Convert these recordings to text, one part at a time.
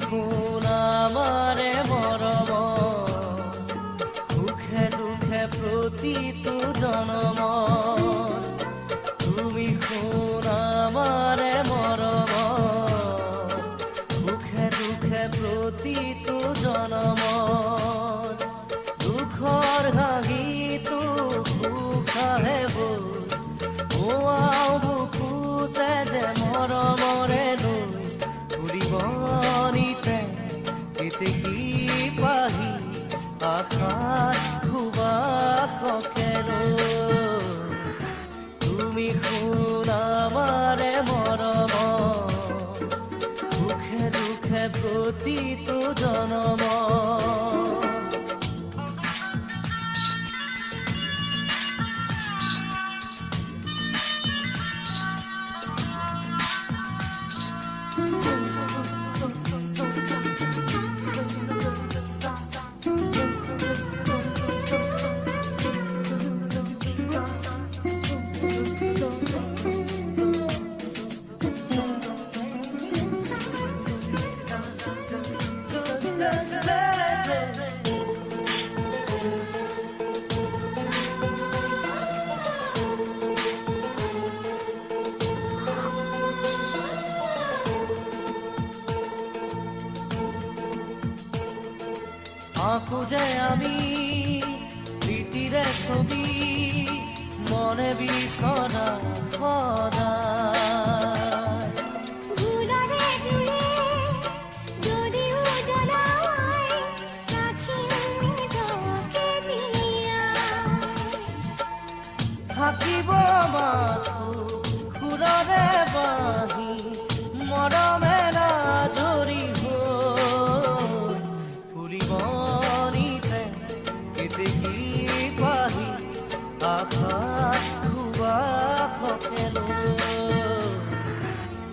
খুন আমারে মরম, সুখে দুঃখে প্রতিটো জনম। তুমি খুন আমারে মরম, সুখে দুঃখে প্রতিটো জনম। দুখৰ হাঁহিটো সুখাহে বল, মোৱাও বুকুতে যে মৰমৰে লৈ ফুৰিবনিতে কেতেকী পাহি আশাত সুবাসকে লৈ। তুমি খুন আমাৰে মৰম, সুখে দুখে প্ৰতিটো জনম। আঁকো যে আমি প্রীতিরে ছবি, মনে বিছনা সদায়। ভুলরে জুয়ে যদিও জ্বলাই, রাখিম নিজকে জিয়াই। থাকিব মাথো সুৰৰে বাঁহী, মৰমেৰা জৰিব ফুৰিবনিতে কেতেকী পাহি আশাত সুবাসকে লৈ।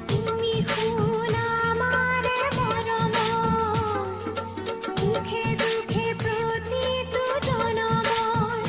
তুমি খুন আমাৰে মৰম, সুখে দুখে প্ৰতিটো জনমৰ।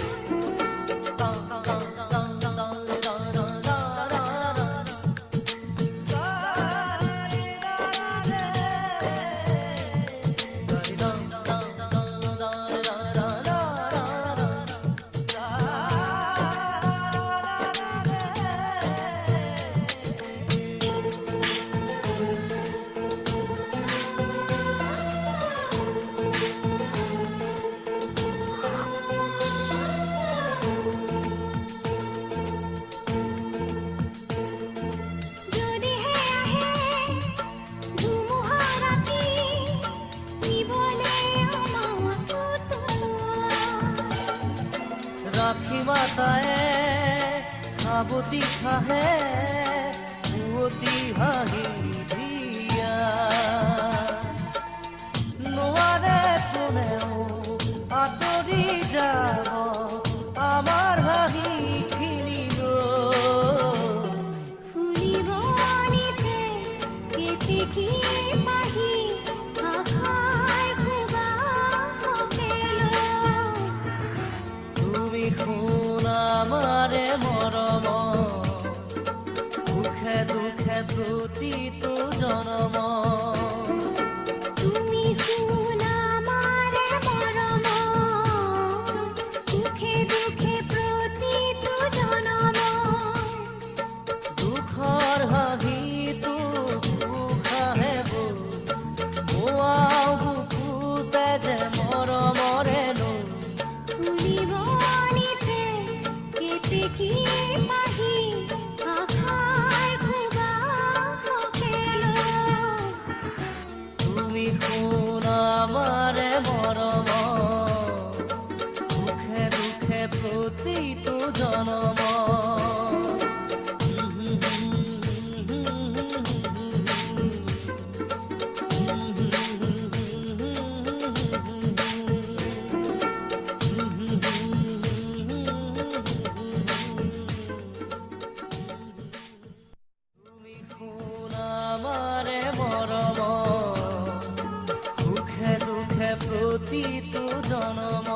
রাখি মাতায়ে সাবতি খাহে, পুৱতি হাঁহি দিয়া। নোৱাৰে কোনেও আঁতৰি যাব আমাৰ হাঁহিখিনি লৈ। ফুৰিবনিতে কেতেকী পাহি আশাৰ সুবাসকে লৈ। তুমি খুন আমাৰে মৰম, সুখে দুখে প্ৰতিটো জনম। তুমি খুন আমাৰে মৰম, সুখে দুখে প্ৰতিটো জনম। দুখৰ হাঁহিটো সুখাহে বল, মোৱাও বুকুতে যে মৰমৰে লৈ। ফুৰিবনিতে কেতেকী পাহি আশাৰ সুবাসকে লৈ। তুমি খুন আমাৰে মৰম, সুখে দুখে প্ৰতিটো জনম। তুমি খুন আমাৰে মৰম, সুখে দুখে প্ৰতিটো জনম।